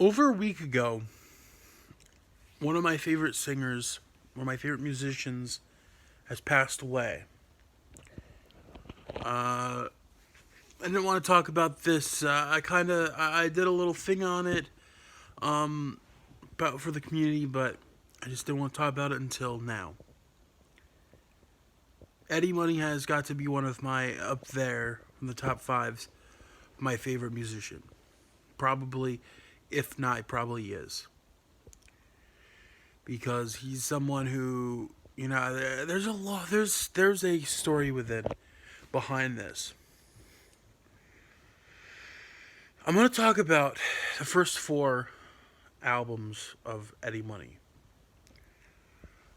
Over a week ago, one of my favorite singers, one of my favorite musicians, has passed away. Uh, I didn't want to talk about this. I did a little thing on it, about for the community, but I just didn't want to talk about it until now. Eddie Money has got to be one of my up there in the top fives, my favorite musician. Probably, if not, he probably is because he's someone who there's a lot there's a story within behind this. I'm going to talk about the first four albums of Eddie Money.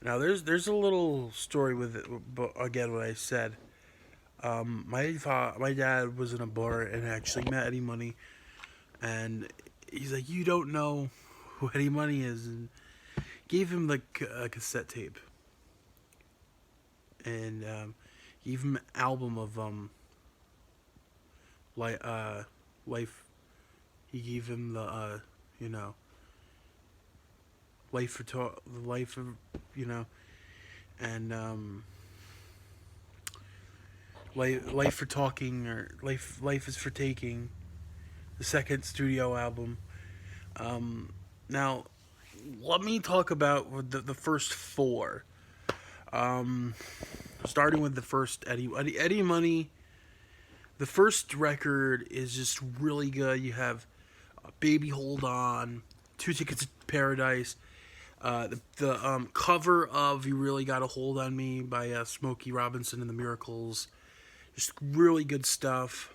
Now there's a little story with it, but again, what I said, my dad was in a bar and actually met Eddie Money, and he's like, "You don't know who Eddie Money is," and gave him the cassette tape, and gave him an album of like life. He gave him the you know the life of you know and life for talking, or life is for taking, the second studio album. Now let me talk about the first four. Um, Starting with the first Eddie Money. The first record is just really good. You have Baby Hold On, Two Tickets to Paradise. The cover of You Really Got a Hold on Me by Smokey Robinson and the Miracles. Just really good stuff.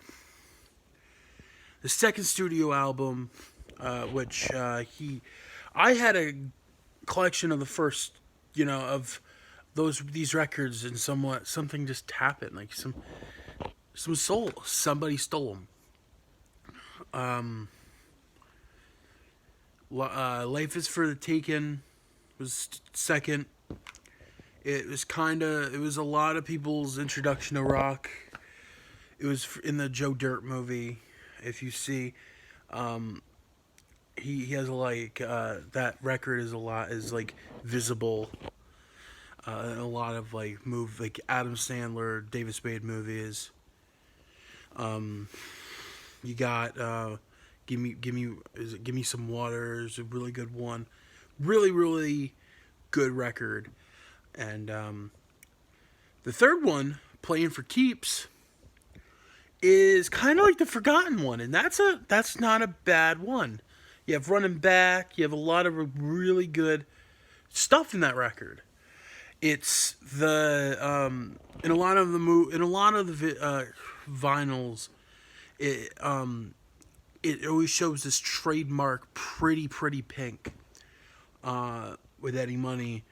The second studio album, which I had a collection of the first, of these records, and something just happened, like somebody stole them. Um, Life is for the Taken was second. It was a lot of people's introduction to rock. It was in the Joe Dirt movie. If you see, um, he has that record is like visible in a lot of like Adam Sandler, David Spade movies. Um, you got give me some water is a really good one, really good record, and the third one, Playing for Keeps, is kind of like the forgotten one, and that's not a bad one. You have Running Back. You have a lot of really good stuff in that record. It's the in a lot of the vinyls, it it always shows this trademark pretty pink with Eddie Money.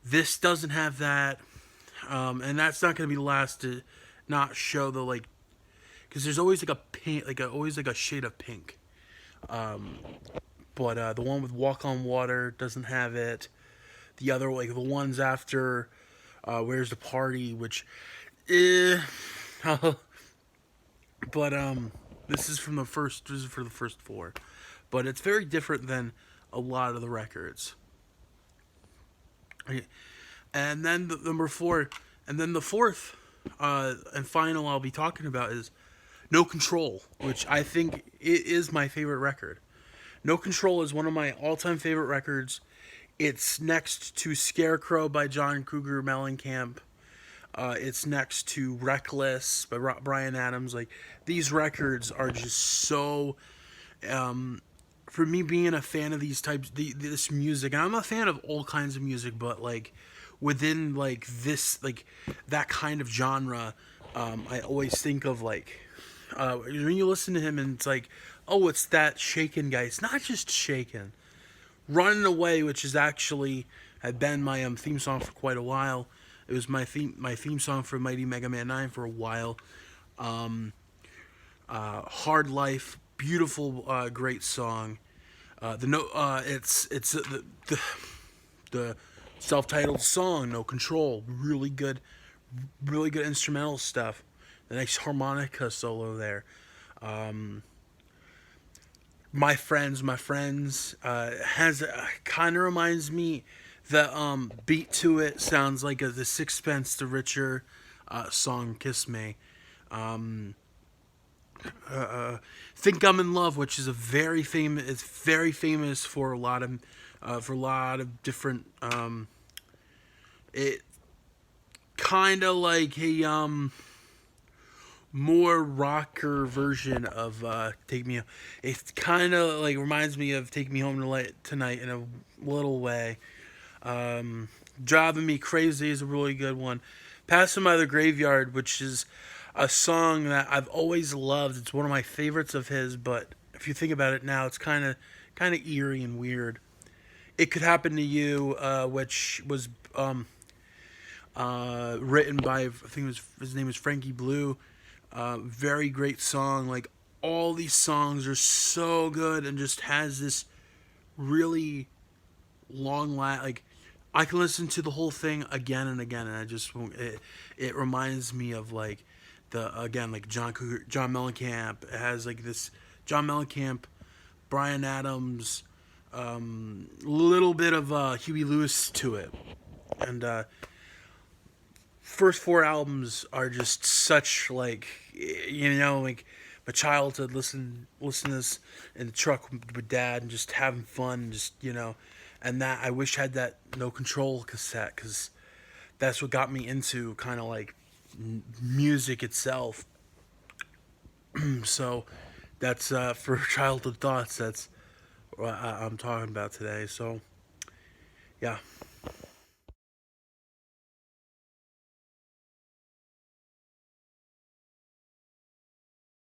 This doesn't have that, and that's not going to be the last to not show the because there's always like a pink, always like a shade of pink. Um, but the one with Walk on Water doesn't have it. The other, like the ones after Where's the Party, which, eh, but this is from the first. This is for the first four, but it's very different than a lot of the records. And then number four, and then the fourth and final I'll be talking about is No Control, which I think it is my favorite record. No Control is one of my all-time favorite records. It's next to Scarecrow by John Cougar Mellencamp. It's next to Reckless by Brian Adams. Like, these records are just so. For me, being a fan of these types, this music, and I'm a fan of all kinds of music, but like within that kind of genre, I always think of when you listen to him and it's like, oh, it's that Shaken guy. It's not just Shaken. Running Away, which is actually had been my theme song for quite a while. It was my theme song for Mighty Mega Man 9 for a while. Hard Life, beautiful, great song. The no, it's the self-titled song, No Control, really good instrumental stuff. The nice harmonica solo there. My Friends has kind of reminds me. The beat to it sounds like the Sixpence the Richer song "Kiss Me." Think I'm in Love, which is a very famous. It's very famous for a lot of different. It kind of like a more rocker version of "Take Me." It kind of like reminds me of "Take Me Home Tonight" in a little way. "Driving Me Crazy" is a really good one. "Passing by the Graveyard," which is a song that I've always loved. It's one of my favorites of his, but if you think about it now, it's kind of eerie and weird. "It Could Happen to You," which was written by I think it was his name was Frankie Blue. Very great song. Like all these songs are so good and just has this really like I can listen to the whole thing again and again, and I just won't. It reminds me of like the again like John Mellencamp. It has like this John Mellencamp, Brian Adams, little bit of Huey Lewis to it, and first four albums are just such like like my childhood listen to this in the truck with dad and just having fun, just and that I wish I had that No Control cassette because that's what got me into kind of like music itself. So that's for childhood thoughts. That's what I'm talking about today. So yeah.